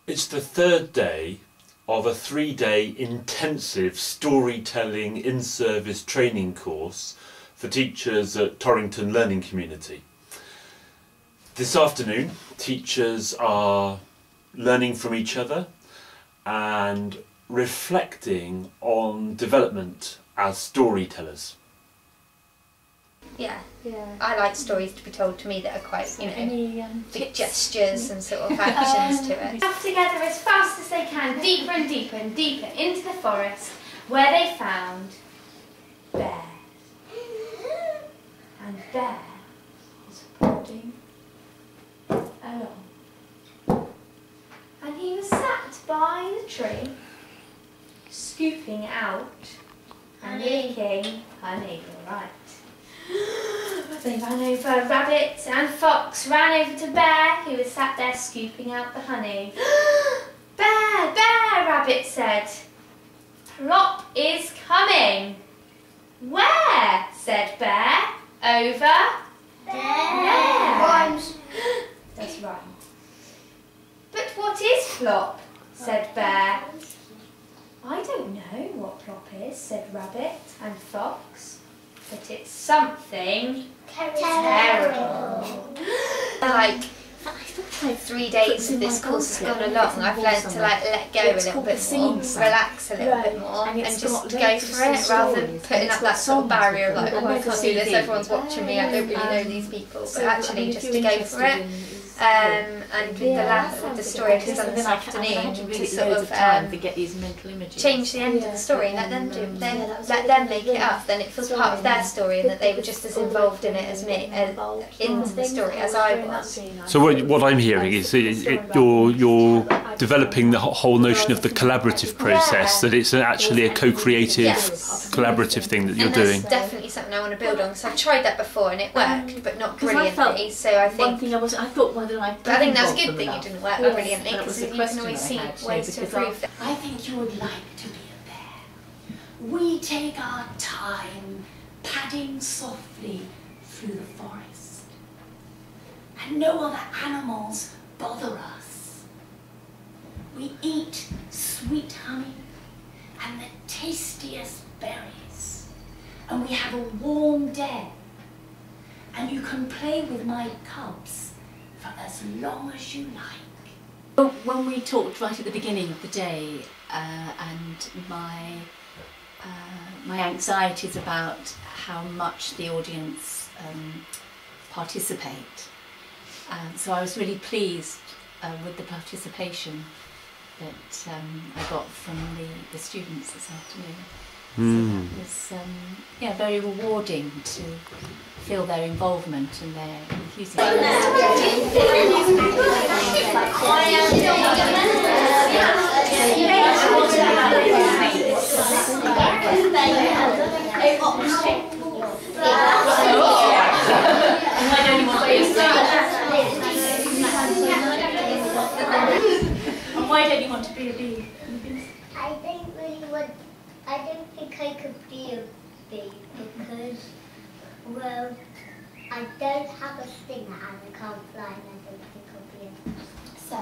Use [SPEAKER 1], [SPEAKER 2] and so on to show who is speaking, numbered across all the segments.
[SPEAKER 1] It's the third day of a 3-day intensive storytelling in-service training course for teachers at Torrington Learning Community. This afternoon, teachers are learning from each other and reflecting on development as storytellers.
[SPEAKER 2] Yeah. I like stories to be told to me that are quite, big gestures and sort of actions to it.
[SPEAKER 3] Off together as fast as they can, deeper and deeper and deeper into the forest, where they found Bear. And Bear was plodding along. And he was sat by the tree, scooping out and licking honey, all right. They ran over. Rabbit and Fox ran over to Bear, who was sat there scooping out the honey. Bear, Bear, Rabbit said. Plop is coming. Where? Said Bear. Over there.
[SPEAKER 2] Rhymes.
[SPEAKER 3] That's right. But what is Plop? Said Bear. I don't know what Plop is, said Rabbit and Fox. But it's something terrible.
[SPEAKER 2] Like 3 days of this course has gone along, I've learned to let go a little bit more, relax a little bit more, and just go for it rather than putting up that sort of barrier of like, oh, I can't do this, everyone's watching me, I don't really know these people, but actually just to go for it. And with the story I've just done this afternoon, to sort of change the end of the story and let them make it up. Then it feels part of their story, and that they were just as involved in it as me, in the story as I was.
[SPEAKER 1] So what I'm hearing is you're developing the whole notion of the collaborative process, that it's actually a co-creative, collaborative thing that you're doing.
[SPEAKER 2] That's definitely something I want to build on, because I've tried that before and it worked, but not brilliantly. So I think I think that's a good thing it didn't work brilliantly, because you can always see ways to improve that.
[SPEAKER 4] I think you would like to be a bear. We take our time padding softly through the forest, and no other animals bother us. We eat sweet honey and the tastiest berries, and we have a warm den, and you can play with my cubs for as long as you like.
[SPEAKER 5] When we talked right at the beginning of the day, and my anxieties about how much the audience participate, so I was really pleased with the participation that I got from the students this afternoon. So that was very rewarding to feel their involvement and their enthusiasm.
[SPEAKER 3] And why don't you want to be a bee?
[SPEAKER 6] I don't think I could be a bee because, well, I don't have a stinger and I can't fly, and I don't think I'll be able to.
[SPEAKER 3] So,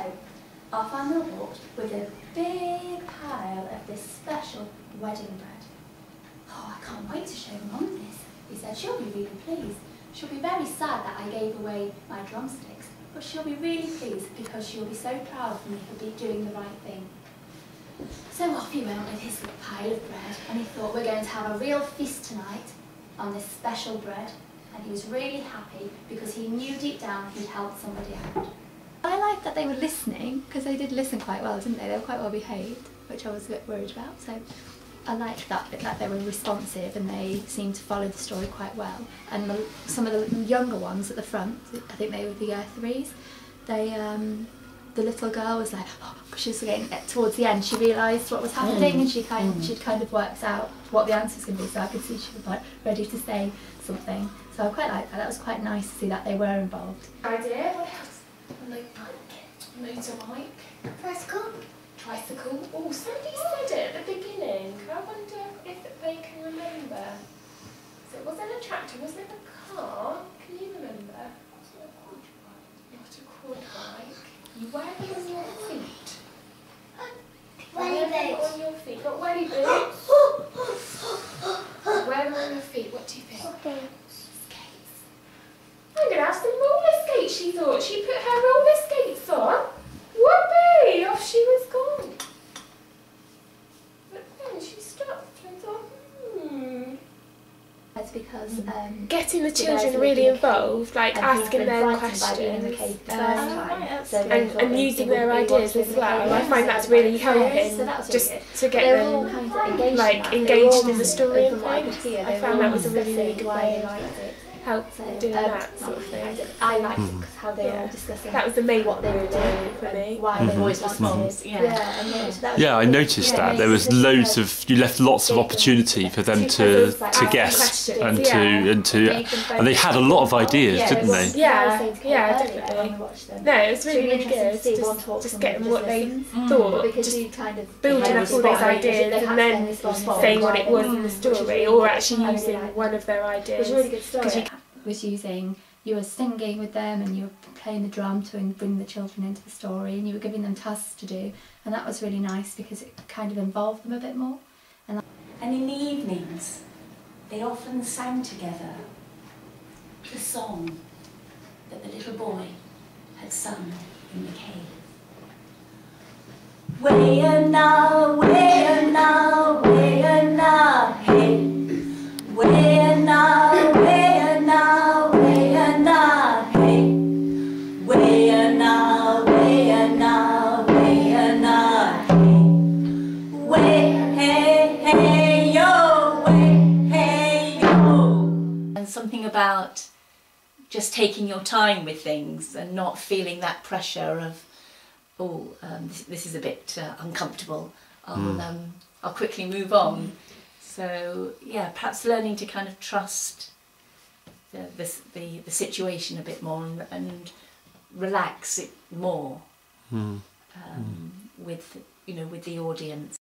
[SPEAKER 3] our family walked with a big pile of this special wedding bread. Oh, I can't wait to show Mum this, he said. She'll be really pleased. She'll be very sad that I gave away my drumsticks, but she'll be really pleased because she'll be so proud of me for doing the right thing. So off he went with his little pile of bread, and he thought, we're going to have a real feast tonight on this special bread. And he was really happy because he knew deep down he'd helped somebody out.
[SPEAKER 7] I liked that they were listening, because they did listen quite well, didn't they? They were quite well behaved, which I was a bit worried about. So I liked that bit, that they were responsive and they seemed to follow the story quite well. And some of the younger ones at the front, I think they were the year 3s, the little girl was like, oh, she was getting towards the end, she realised what was happening, and she'd kind of worked out what the answer was going to be, so I could see she was like ready to say something. So I quite liked that. That was quite nice to see that they were involved.
[SPEAKER 3] Idea? What else? Motorbike. Tricycle. Oh, somebody said it at the beginning. I wonder if they can remember. So it wasn't a tractor, was it a car? Can you remember? Not a quad bike. You wear them on your feet.
[SPEAKER 8] she thought she put her roller skates on. Whoopee! Off she was gone. But then she stopped and thought,
[SPEAKER 7] It's because
[SPEAKER 8] getting the children really involved, like asking them questions and using their ideas as well. I find that's really helping, just to get them like engaged in the story and things. I found that was a really, really good way of help doing that sort of thing.
[SPEAKER 3] I liked it because how they were discussing
[SPEAKER 8] that was the main what they were doing for me.
[SPEAKER 3] Why they always wanted.
[SPEAKER 1] Yeah, I noticed that there was loads of, you left lots of opportunity for them to guess and they had a lot of ideas, didn't they?
[SPEAKER 8] Yeah, definitely. No, it was really, really good. Just getting what they thought, just building up all those ideas and then saying what it was in the story, or actually using one of their ideas.
[SPEAKER 3] It was a really good story.
[SPEAKER 7] Was using, you were singing with them and you were playing the drum to bring the children into the story, and you were giving them tasks to do, and that was really nice because it kind of involved them a bit more.
[SPEAKER 4] And in the evenings they often sang together the song that the little boy had sung in the cave. Way-a-na, way-a-na, way-a-na, hey. Way-a-na, way-a-na, way-a-na, hey. Way-a-na, way-a-na, way-a-na, hey. Way, hey, hey, yo, way, hey, yo.
[SPEAKER 5] And something about just taking your time with things and not feeling that pressure of, this is a bit uncomfortable, I'll quickly move on. So yeah, perhaps learning to kind of trust the situation a bit more and relax it more with the audience.